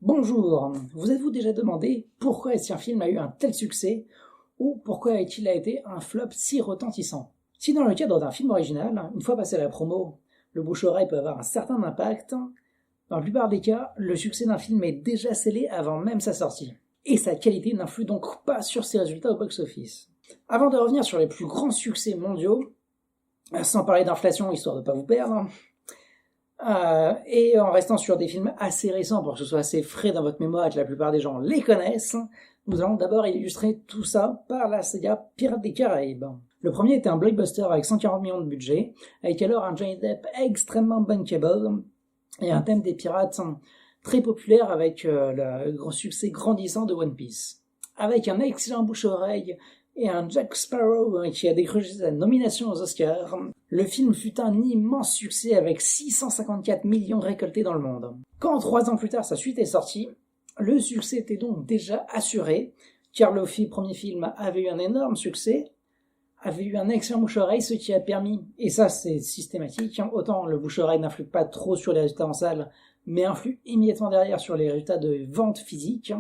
Bonjour, vous êtes-vous déjà demandé pourquoi est-ce qu'un film a eu un tel succès ou pourquoi a-t-il été un flop si retentissant? Si dans le cadre d'un film original, une fois passé la promo, le bouche-oreille peut avoir un certain impact, dans la plupart des cas, le succès d'un film est déjà scellé avant même sa sortie, et sa qualité n'influe donc pas sur ses résultats au box-office. Avant de revenir sur les plus grands succès mondiaux, sans parler d'inflation histoire de ne pas vous perdre, et en restant sur des films assez récents pour que ce soit assez frais dans votre mémoire et que la plupart des gens les connaissent, nous allons d'abord illustrer tout ça par la saga Pirates des Caraïbes. Le premier était un blockbuster avec 140 millions de budget, avec alors un Johnny Depp extrêmement bankable et un thème des pirates très populaire avec le grand succès grandissant de One Piece. Avec un excellent bouche-oreille et un Jack Sparrow qui a décroché sa nomination aux Oscars, le film fut un immense succès avec 654 millions récoltés dans le monde. Quand 3 ans plus tard sa suite est sortie, le succès était donc déjà assuré, car le premier film avait eu un énorme succès, avait eu un excellent bouche-oreille, ce qui a permis, et ça c'est systématique, autant le bouche-oreille n'influe pas trop sur les résultats en salle, mais influe immédiatement derrière sur les résultats de vente physique.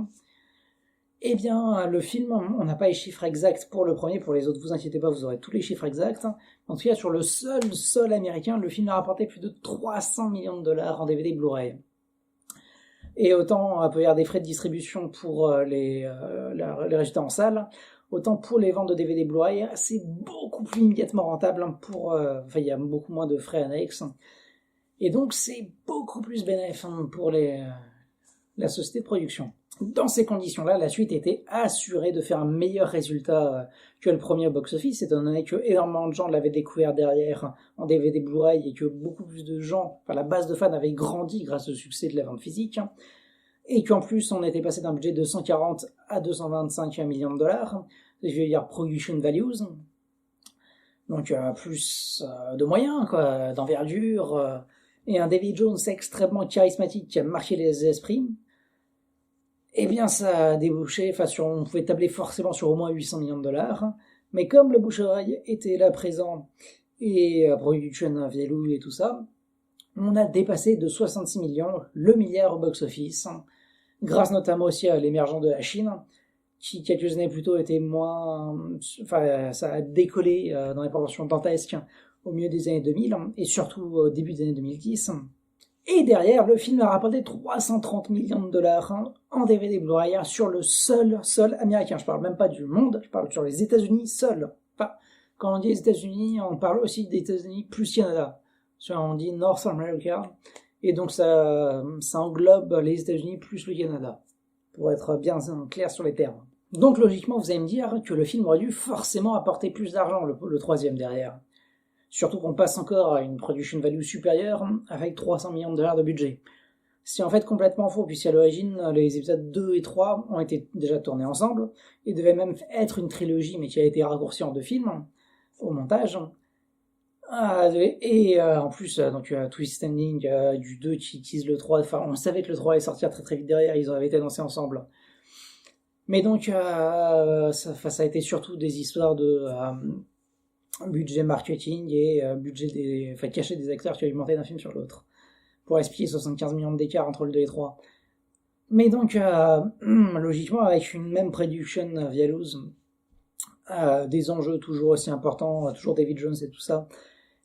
Eh bien, le film, on n'a pas les chiffres exacts pour le premier, pour les autres, vous inquiétez pas, vous aurez tous les chiffres exacts. En tout cas, sur le sol américain, le film a rapporté plus de 300 millions de dollars en DVD Blu-ray. Et autant, il peut y avoir des frais de distribution pour les résultats en salle, autant pour les ventes de DVD Blu-ray, c'est beaucoup plus immédiatement rentable il y a beaucoup moins de frais annexes. Et donc, c'est beaucoup plus bénéfique pour la société de production. Dans ces conditions-là, la suite était assurée de faire un meilleur résultat que le premier au box-office, étant donné que énormément de gens l'avaient découvert derrière en DVD Blu-ray et que beaucoup plus de gens, la base de fans avait grandi grâce au succès de la vente physique, et qu'en plus on était passé d'un budget de 140 à 225 millions de dollars, je veux dire production values, donc plus de moyens, d'envergure, et un David Jones extrêmement charismatique qui a marqué les esprits. Eh bien, ça a débouché, on pouvait tabler forcément sur au moins 800 millions de dollars, mais comme le bouche-oreille était là présent, et production value et tout ça, on a dépassé de 66 millions le milliard au box-office, grâce notamment aussi à l'émergence de la Chine, qui quelques années plus tôt était ça a décollé dans les proportions dantesques au milieu des années 2000, et surtout au début des années 2010. Et derrière, le film a rapporté 330 millions de dollars en DVD Blu-ray sur le sol américain. Je parle même pas du monde, je parle sur les États-Unis seul. Enfin, quand on dit les États-Unis, on parle aussi des États-Unis plus Canada. On dit North America, et donc ça englobe les États-Unis plus le Canada, pour être bien clair sur les termes. Donc logiquement, vous allez me dire que le film aurait dû forcément apporter plus d'argent, le troisième derrière. Surtout qu'on passe encore à une production value supérieure avec 300 millions de dollars de budget. C'est en fait complètement faux, puisqu'à l'origine, les épisodes 2 et 3 ont été déjà tournés ensemble, et devaient même être une trilogie, mais qui a été raccourcie en 2 films, au montage. En plus, donc Twist Ending du 2 qui utilise le 3, on savait que le 3 allait sortir très très vite derrière, ils avaient été annoncés ensemble. Mais donc, ça a été surtout des histoires de budget marketing et cachet des acteurs qui ont augmenté d'un film sur l'autre, pour expliquer 75 millions d'écart entre le 2 et 3. Mais donc, logiquement, avec une même production values, des enjeux toujours aussi importants, toujours David Jones et tout ça,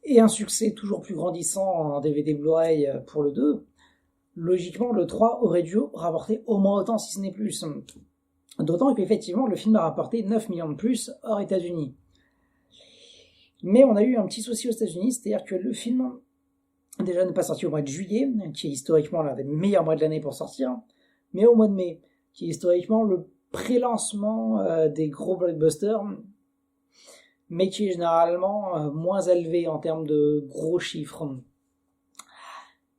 et un succès toujours plus grandissant en DVD Blu-ray pour le 2, logiquement, le 3 aurait dû rapporter au moins autant, si ce n'est plus. D'autant qu'effectivement, le film a rapporté 9 millions de plus hors États-Unis. Mais on a eu un petit souci aux États-Unis, c'est-à-dire que le film déjà n'est pas sorti au mois de juillet, qui est historiquement l'un des meilleurs mois de l'année pour sortir, mais au mois de mai, qui est historiquement le pré-lancement des gros blockbusters, mais qui est généralement moins élevé en termes de gros chiffres.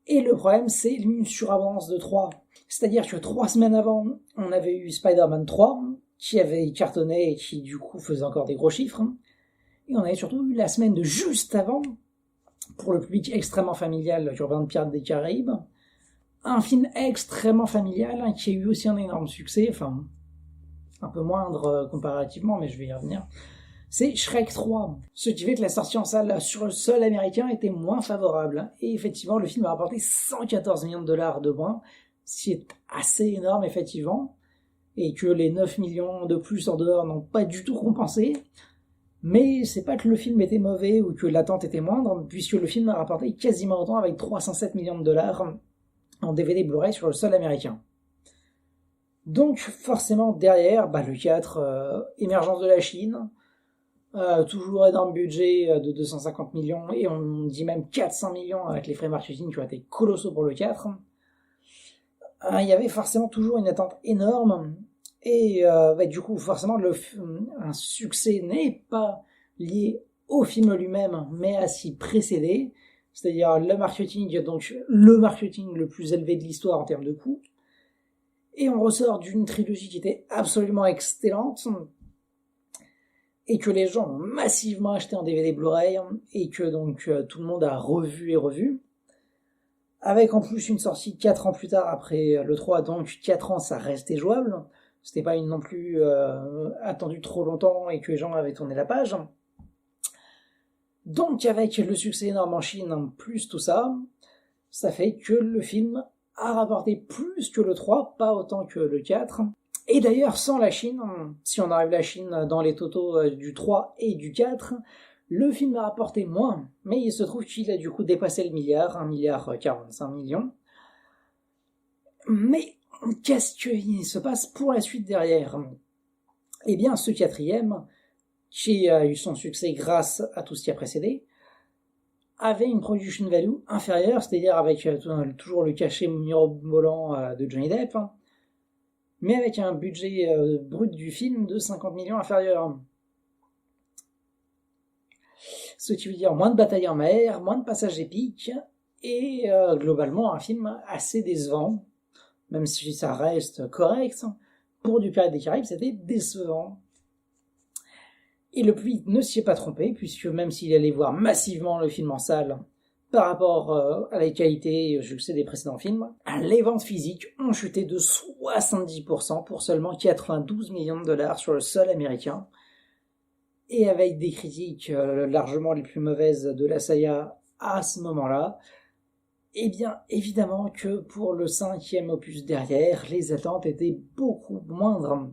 Et le problème, c'est une surabondance de 3. C'est-à-dire que 3 semaines avant, on avait eu Spider-Man 3, qui avait cartonné et qui du coup faisait encore des gros chiffres. Et on avait surtout eu la semaine de juste avant, pour le public extrêmement familial qui représente Pirates des Caraïbes, un film extrêmement familial qui a eu aussi un énorme succès, un peu moindre comparativement, mais je vais y revenir. C'est Shrek 3, ce qui fait que la sortie en salle sur le sol américain était moins favorable. Et effectivement, le film a rapporté 114 millions de dollars de moins, ce qui est assez énorme effectivement, et que les 9 millions de plus en dehors n'ont pas du tout compensé. Mais c'est pas que le film était mauvais ou que l'attente était moindre, puisque le film a rapporté quasiment autant avec 307 millions de dollars en DVD Blu-ray sur le sol américain. Donc forcément derrière, le 4, émergence de la Chine, toujours énorme budget de 250 millions, et on dit même 400 millions avec les frais marketing qui ont été colossaux pour le 4. Il y avait forcément toujours une attente énorme, et du coup forcément un succès n'est pas lié au film lui-même, mais à s'y précéder, c'est-à-dire le marketing le plus élevé de l'histoire en termes de coûts. Et on ressort d'une trilogie qui était absolument excellente, et que les gens ont massivement acheté en DVD Blu-ray, et que donc tout le monde a revu et revu, avec en plus une sortie 4 ans plus tard après le 3, donc 4 ans ça restait jouable, c'était pas non plus attendu trop longtemps et que les gens avaient tourné la page. Donc avec le succès énorme en Chine, plus tout ça, ça fait que le film a rapporté plus que le 3, pas autant que le 4. Et d'ailleurs, sans la Chine, si on arrive la Chine dans les totaux du 3 et du 4, le film a rapporté moins, mais il se trouve qu'il a du coup dépassé le milliard, 1,45 milliard. Mais qu'est-ce qu'il se passe pour la suite derrière ? Eh bien, ce 4e, qui a eu son succès grâce à tout ce qui a précédé, avait une production value inférieure, c'est-à-dire avec toujours le cachet mirobolant de Johnny Depp, mais avec un budget brut du film de 50 millions inférieur. Ce qui veut dire moins de batailles en mer, moins de passages épiques, et globalement un film assez décevant, même si ça reste correct. Pour du Pirates des Caraïbes, c'était décevant. Et le public ne s'y est pas trompé, puisque même s'il allait voir massivement le film en salle par rapport à la qualité et au succès des précédents films, les ventes physiques ont chuté de 70% pour seulement 92 millions de dollars sur le sol américain, et avec des critiques largement les plus mauvaises de la saga à ce moment-là. Eh bien, évidemment que pour le 5e opus derrière, les attentes étaient beaucoup moindres.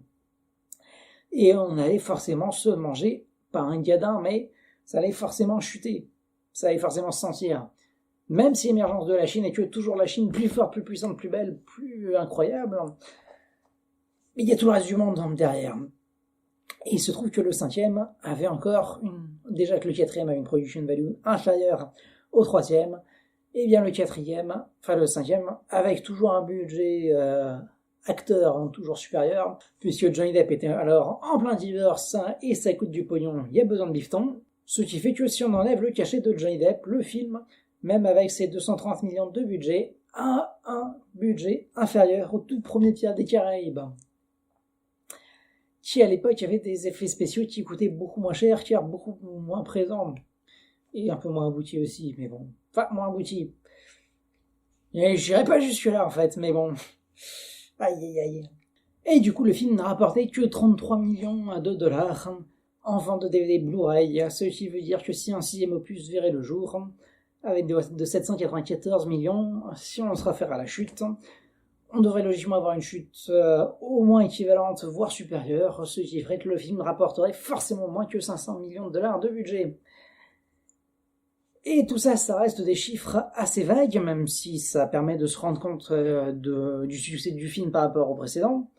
Et on allait forcément se manger, pas un gadin, mais ça allait forcément chuter. Ça allait forcément se sentir. Même si l'émergence de la Chine est que toujours la Chine plus forte, plus puissante, plus belle, plus incroyable, mais il y a tout le reste du monde derrière. Et il se trouve que le 5e avait encore déjà que le 4e avait une production value inférieure au 3e, et bien le 4e, enfin le 5e, avec toujours un budget acteur toujours supérieur, puisque Johnny Depp était alors en plein divorce et ça coûte du pognon, il y a besoin de bifton, ce qui fait que si on enlève le cachet de Johnny Depp, le film, même avec ses 230 millions de budget, a un budget inférieur au tout premier Pirates des Caraïbes, qui à l'époque avait des effets spéciaux qui coûtaient beaucoup moins cher, qui étaient beaucoup moins présents, et un peu moins aboutis aussi, mais bon, enfin moins aboutis. Et j'irai pas jusque là en fait, mais bon. Aïe aïe aïe. Et du coup, le film n'a rapporté que 33 millions de dollars en vente de DVD Blu-ray, ce qui veut dire que si un 6e opus verrait le jour, avec de 794 millions, si on se réfère à la chute, on devrait logiquement avoir une chute au moins équivalente, voire supérieure, ce qui ferait que le film rapporterait forcément moins que 500 millions de dollars de budget. Et tout ça, ça reste des chiffres assez vagues, même si ça permet de se rendre compte du succès du film par rapport au précédent,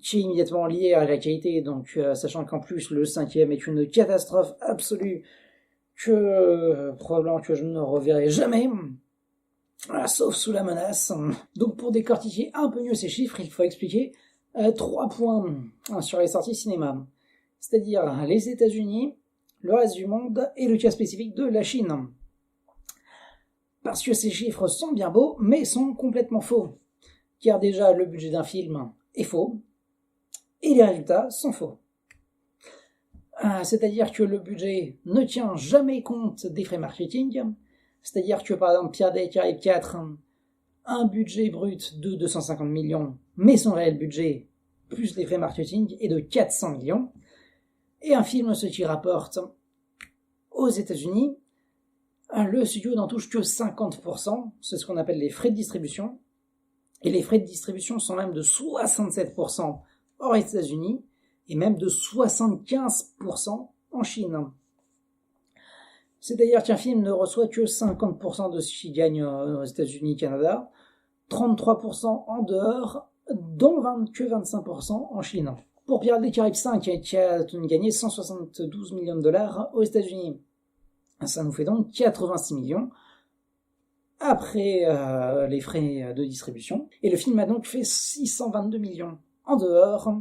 qui est immédiatement lié à la qualité, donc sachant qu'en plus le 5e est une catastrophe absolue que probablement que je ne reverrai jamais, sauf sous la menace. Donc pour décortiquer un peu mieux ces chiffres, il faut expliquer 3 points sur les sorties cinéma, c'est-à-dire les États-Unis, le reste du monde et le cas spécifique de la Chine. Parce que ces chiffres sont bien beaux, mais sont complètement faux. Car déjà, le budget d'un film est faux, et les résultats sont faux. C'est-à-dire que le budget ne tient jamais compte des frais marketing, c'est-à-dire que par exemple Pirates des Caraïbes 4, un budget brut de 250 millions, mais son réel budget, plus les frais marketing, est de 400 millions, et un film, ce qui rapporte aux États-Unis, le studio n'en touche que 50%, c'est ce qu'on appelle les frais de distribution, Et les frais de distribution sont même de 67% hors États-Unis et même de 75% en Chine. C'est d'ailleurs qu'un film ne reçoit que 50% de ce qu'il gagne aux États-Unis et Canada, 33% en dehors, dont que 25% en Chine. Pour Pirates des Caraïbes 5, qui a gagné 172 millions de dollars aux États-Unis, ça nous fait donc 86 millions après les frais de distribution. Et le film a donc fait 622 millions en dehors,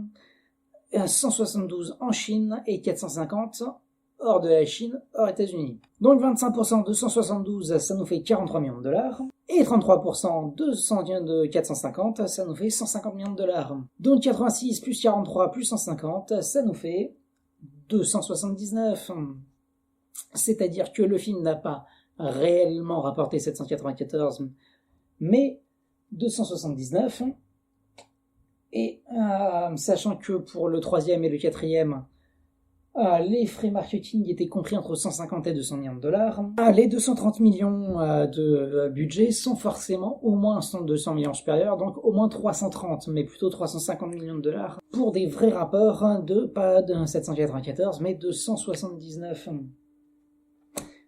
172 en Chine et 450 hors de la Chine, hors États-Unis. Donc 25% de 172, ça nous fait 43 millions de dollars. Et 33% de 450, ça nous fait 150 millions de dollars. Donc 86 plus 43 plus 150, ça nous fait 279. C'est-à-dire que le film n'a pas réellement rapporté 794, mais 279. Et sachant que pour le troisième et le quatrième, les frais marketing étaient compris entre 150 et 200 millions de dollars. Les 230 millions de budget sont forcément au moins 200 millions supérieurs, donc au moins 330, mais plutôt 350 millions de dollars, pour des vrais rapports pas de 794, mais de 179.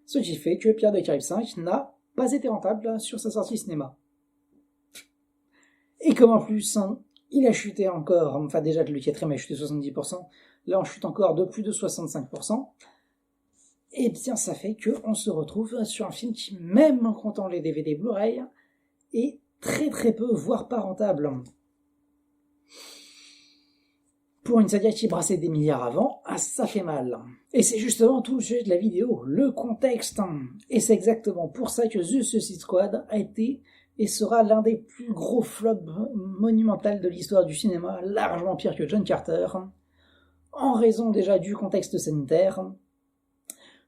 Ce qui fait que Pirates des Caraïbes 5 n'a pas été rentable sur sa sortie cinéma. Et comme en plus, il a chuté encore, enfin déjà le quatrième a chuté 70%, là on chute encore de plus de 65%, et bien ça fait qu'on se retrouve sur un film qui, même en comptant les DVD Blu-ray, est très très peu, voire pas rentable. Pour une saga qui brassait des milliards avant, ça fait mal. Et c'est justement tout le sujet de la vidéo, le contexte. Et c'est exactement pour ça que The Suicide Squad a été et sera l'un des plus gros flops monumentaux de l'histoire du cinéma, largement pire que John Carter, en raison déjà du contexte sanitaire,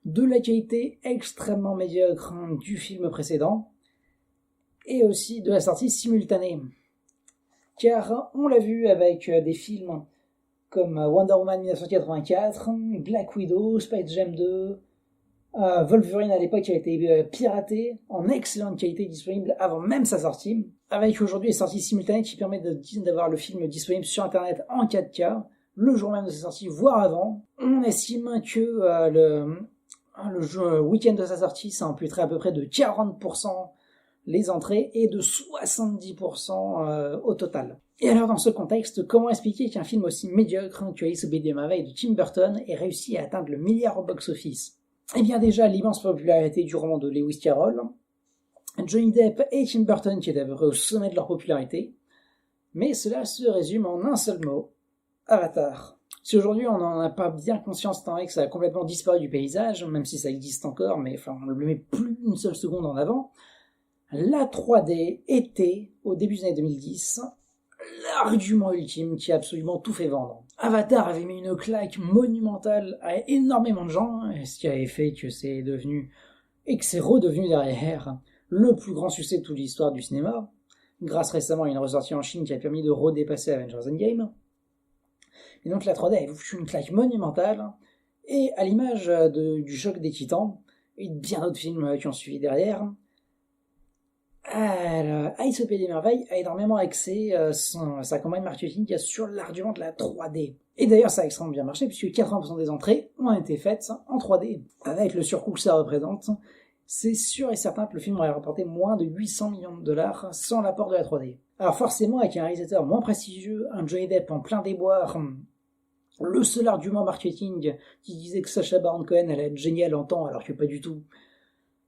de la qualité extrêmement médiocre du film précédent, et aussi de la sortie simultanée. Car on l'a vu avec des films comme Wonder Woman 1984, Black Widow, Space Jam 2, Wolverine à l'époque a été piraté en excellente qualité disponible avant même sa sortie, avec aujourd'hui les sorties simultanées qui permettent d'avoir le film disponible sur internet en 4K, le jour même de sa sortie, voire avant. On estime que le week-end de sa sortie, ça amputerait à peu près de 40% les entrées et de 70% au total. Et alors dans ce contexte, comment expliquer qu'un film aussi médiocre que Alice au Pays des Merveilles de Tim Burton ait réussi à atteindre le milliard au box-office? Eh bien déjà, l'immense popularité du roman de Lewis Carroll, Johnny Depp et Tim Burton qui étaient à peu près au sommet de leur popularité, mais cela se résume en un seul mot, Avatar. Si aujourd'hui on n'en a pas bien conscience étant donné que ça a complètement disparu du paysage, même si ça existe encore, mais enfin on ne le met plus une seule seconde en avant, la 3D était, au début des années 2010, l'argument ultime qui a absolument tout fait vendre. Avatar avait mis une claque monumentale à énormément de gens, ce qui avait fait que c'est devenu, et que c'est redevenu derrière, le plus grand succès de toute l'histoire du cinéma, grâce récemment à une ressortie en Chine qui a permis de redépasser Avengers Endgame. Et donc la 3D avait foutu une claque monumentale, et à l'image du choc des Titans, et de bien d'autres films qui ont suivi derrière, Alice au Pays des Merveilles a énormément axé sa campagne marketing sur l'argument de la 3D. Et d'ailleurs, ça a extrêmement bien marché, puisque 80% des entrées ont été faites en 3D. Avec le surcoût que ça représente, c'est sûr et certain que le film aurait rapporté moins de 800 millions de dollars sans l'apport de la 3D. Alors forcément, avec un réalisateur moins prestigieux, un Johnny Depp en plein déboire, le seul argument marketing qui disait que Sacha Baron Cohen allait être génial en temps, alors que pas du tout,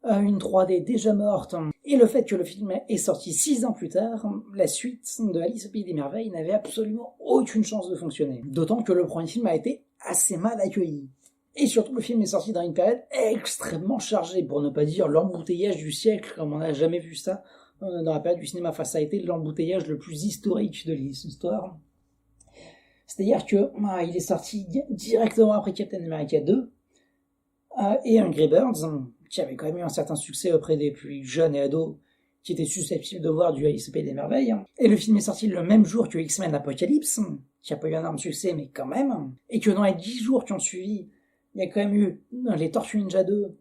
une 3D déjà morte, et le fait que le film est sorti 6 ans plus tard, la suite de Alice au Pays des Merveilles n'avait absolument aucune chance de fonctionner. D'autant que le premier film a été assez mal accueilli. Et surtout, le film est sorti dans une période extrêmement chargée, pour ne pas dire l'embouteillage du siècle, comme on n'a jamais vu ça dans la période du cinéma. Enfin, ça a été l'embouteillage le plus historique de l'histoire. C'est-à-dire que il est sorti directement après Captain America 2 et Angry Birds, qui avait quand même eu un certain succès auprès des plus jeunes et ados qui étaient susceptibles de voir du Alice au Pays des Merveilles. Et le film est sorti le même jour que X-Men Apocalypse, qui a pas eu un énorme succès, mais quand même. Et que dans les 10 jours qui ont suivi, il y a quand même eu les Tortues Ninja 2,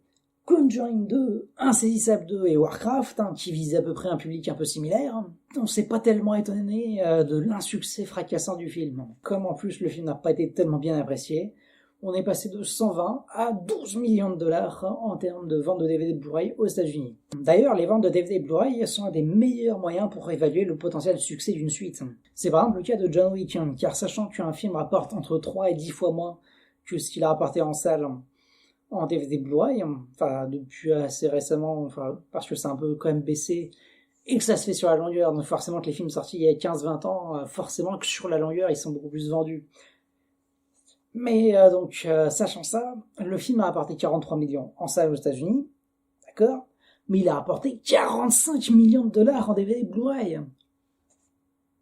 Conjuring 2, Insaisissable 2 et Warcraft, qui visaient à peu près un public un peu similaire, on s'est pas tellement étonné de l'insuccès fracassant du film. Comme en plus le film n'a pas été tellement bien apprécié, on est passé de 120 à 12 millions de dollars en termes de vente de DVD Blu-ray aux États-Unis. D'ailleurs, les ventes de DVD Blu-ray sont un des meilleurs moyens pour évaluer le potentiel succès d'une suite. C'est par exemple le cas de John Wick, car sachant qu'un film rapporte entre 3 et 10 fois moins que ce qu'il a rapporté en salle en DVD Blu-ray, depuis assez récemment, parce que c'est un peu quand même baissé, et que ça se fait sur la longueur, donc forcément que les films sortis il y a 15-20 ans, forcément que sur la longueur, ils sont beaucoup plus vendus. Mais sachant ça, le film a rapporté 43 millions en salle aux États-Unis, d'accord, mais il a rapporté 45 millions de dollars en DVD Blu-ray,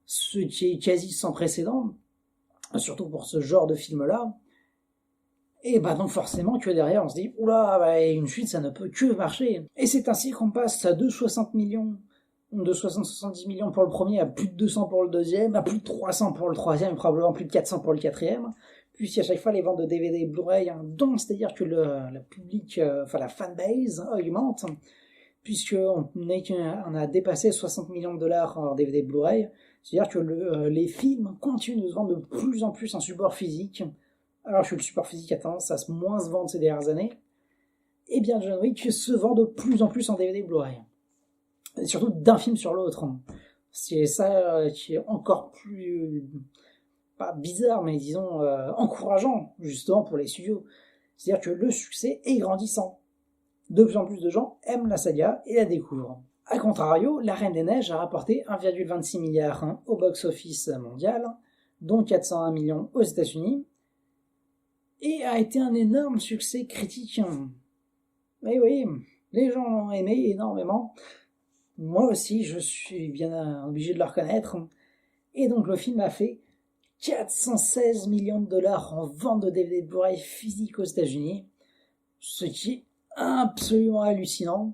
ce qui est quasi sans précédent, surtout pour ce genre de film-là. Et donc forcément que derrière on se dit oula, une suite ça ne peut que marcher. Et c'est ainsi qu'on passe de 60 millions, de 70 millions pour le premier à plus de 200 pour le deuxième, à plus de 300 pour le troisième, et probablement plus de 400 pour le quatrième. Puis à chaque fois les ventes de DVD et Blu-ray c'est-à-dire que le public, la fanbase augmente, puisqu'on a dépassé 60 millions de dollars en DVD Blu-ray, c'est-à-dire que les films continuent de se vendre de plus en plus en support physique, alors que le support physique a tendance à moins se vendre ces dernières années. Et bien John Wick se vend de plus en plus en DVD Blu-ray. Et surtout d'un film sur l'autre. C'est ça qui est encore plus, pas bizarre, mais disons encourageant, justement, pour les studios. C'est-à-dire que le succès est grandissant. De plus en plus de gens aiment la saga et la découvrent. A contrario, La Reine des Neiges a rapporté 1,26 milliard au box-office mondial, dont 401 millions aux États-Unis, et a été un énorme succès critique. Mais oui, les gens l'ont aimé énormément. Moi aussi, je suis bien obligé de le reconnaître. Et donc le film a fait 416 millions de dollars en vente de DVD Blu-ray physique aux États-Unis, ce qui est absolument hallucinant.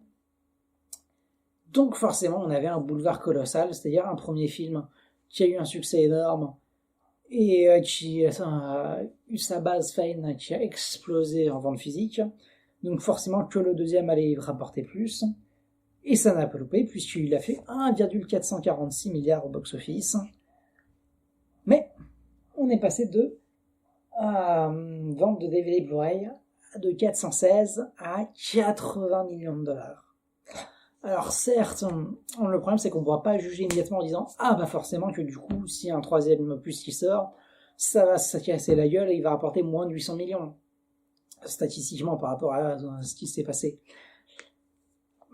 Donc forcément, on avait un boulevard colossal, c'est-à-dire un premier film qui a eu un succès énorme, et qui a eu sa base fine qui a explosé en vente physique, donc forcément que le deuxième allait rapporter plus, et ça n'a pas loupé puisqu'il a fait 1,446 milliard au box-office. Mais on est passé de vente de DVD Blu-ray de 416 à 80 millions de dollars. Alors certes, le problème c'est qu'on ne pourra pas juger immédiatement en disant forcément que du coup, s'il y a un troisième opus qui sort, ça va se casser la gueule et il va rapporter moins de 800 millions, statistiquement par rapport à ce qui s'est passé.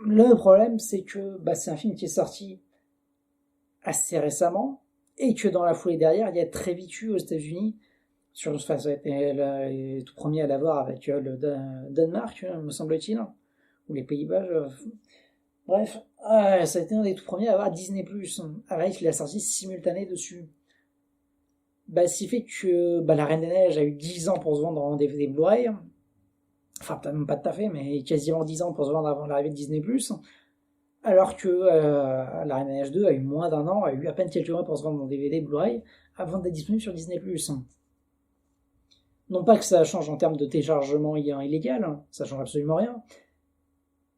Le problème c'est que c'est un film qui est sorti assez récemment, et que dans la foulée derrière, il y a très vite eu aux États-Unis, ça a été le tout premier à l'avoir avec le Danemark, me semble-t-il, ou les Pays-Bas, bref, ça a été un des tout premiers à avoir Disney+, avec la sortie simultanée dessus. Ce qui fait que La Reine des Neiges a eu 10 ans pour se vendre en DVD Blu-ray, enfin peut-être même pas tout à fait, mais quasiment 10 ans pour se vendre avant l'arrivée de Disney+, alors que La Reine des Neiges 2 a eu moins d'un an, a eu à peine quelques mois pour se vendre en DVD Blu-ray, avant d'être disponible sur Disney+. Non pas que ça change en termes de téléchargement illégal, ça change absolument rien,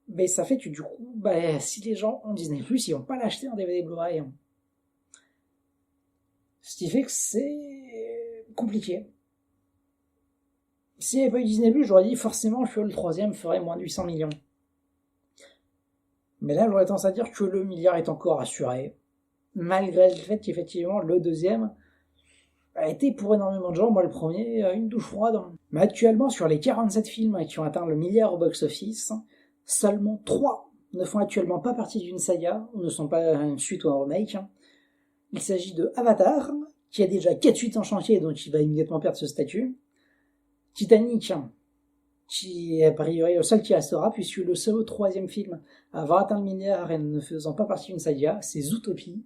mais ça fait que du coup, si les gens ont Disney+, ils vont pas l'acheter en DVD Blu-ray. Ce qui fait que c'est compliqué. S'il n'y avait pas eu Disney+, j'aurais dit forcément que le troisième ferait moins de 800 millions. Mais là, j'aurais tendance à dire que le milliard est encore assuré, malgré le fait qu'effectivement, le deuxième a été pour énormément de gens, moi le premier, une douche froide. Mais actuellement, sur les 47 films qui ont atteint le milliard au box-office, seulement 3 ne font actuellement pas partie d'une saga, ou ne sont pas une suite ou un remake. Il s'agit de Avatar, qui a déjà 4 suites en chantier, donc il va immédiatement perdre ce statut. Titanic, qui est a priori le seul qui restera, puisque le seul troisième film à avoir atteint le milliard et ne faisant pas partie d'une saga, c'est Zootopie.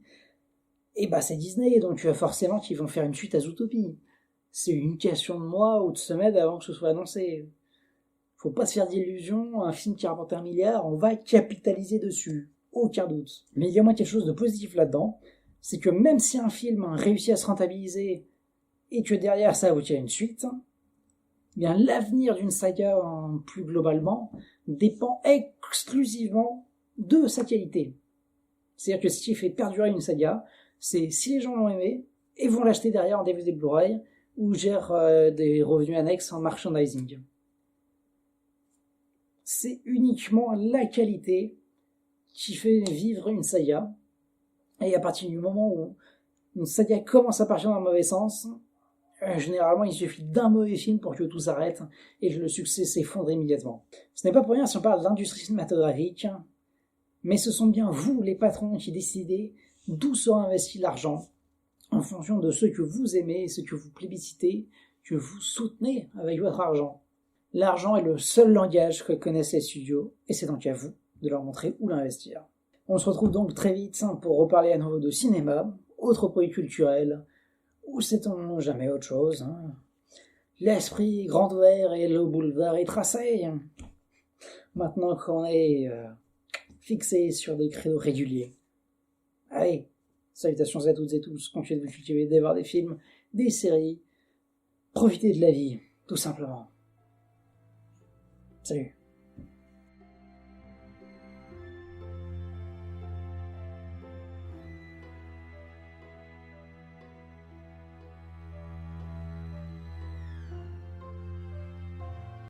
Et c'est Disney, donc forcément qu'ils vont faire une suite à Zootopie. C'est une question de mois ou de semaines avant que ce soit annoncé. Faut pas se faire d'illusions, un film qui rapporte 1 milliard, on va capitaliser dessus. Aucun doute. Mais il y a moins quelque chose de positif là-dedans, c'est que même si un film réussit à se rentabiliser et que derrière ça aboutit à une suite, bien l'avenir d'une saga plus globalement dépend exclusivement de sa qualité. C'est-à-dire que ce qui fait perdurer une saga, c'est si les gens l'ont aimé et vont l'acheter derrière en DVD Blu-ray ou gèrent des revenus annexes en merchandising. C'est uniquement la qualité qui fait vivre une saga. Et à partir du moment où une saga commence à partir dans le mauvais sens, généralement il suffit d'un mauvais film pour que tout s'arrête et que le succès s'effondre immédiatement. Ce n'est pas pour rien si on parle d'industrie cinématographique, mais ce sont bien vous, les patrons, qui décidez d'où sera investi l'argent en fonction de ce que vous aimez, ce que vous plébiscitez, que vous soutenez avec votre argent. L'argent est le seul langage que connaissent les studios, et c'est donc à vous de leur montrer où l'investir. On se retrouve donc très vite pour reparler à nouveau de cinéma, autres produits culturels, ou sait-on jamais autre chose. L'esprit grand ouvert et le boulevard est tracé. Maintenant qu'on est fixé sur des créneaux réguliers. Allez, salutations à toutes et tous, continuez de vous cultiver, d'aller voir des films, des séries, profitez de la vie, tout simplement. Salut.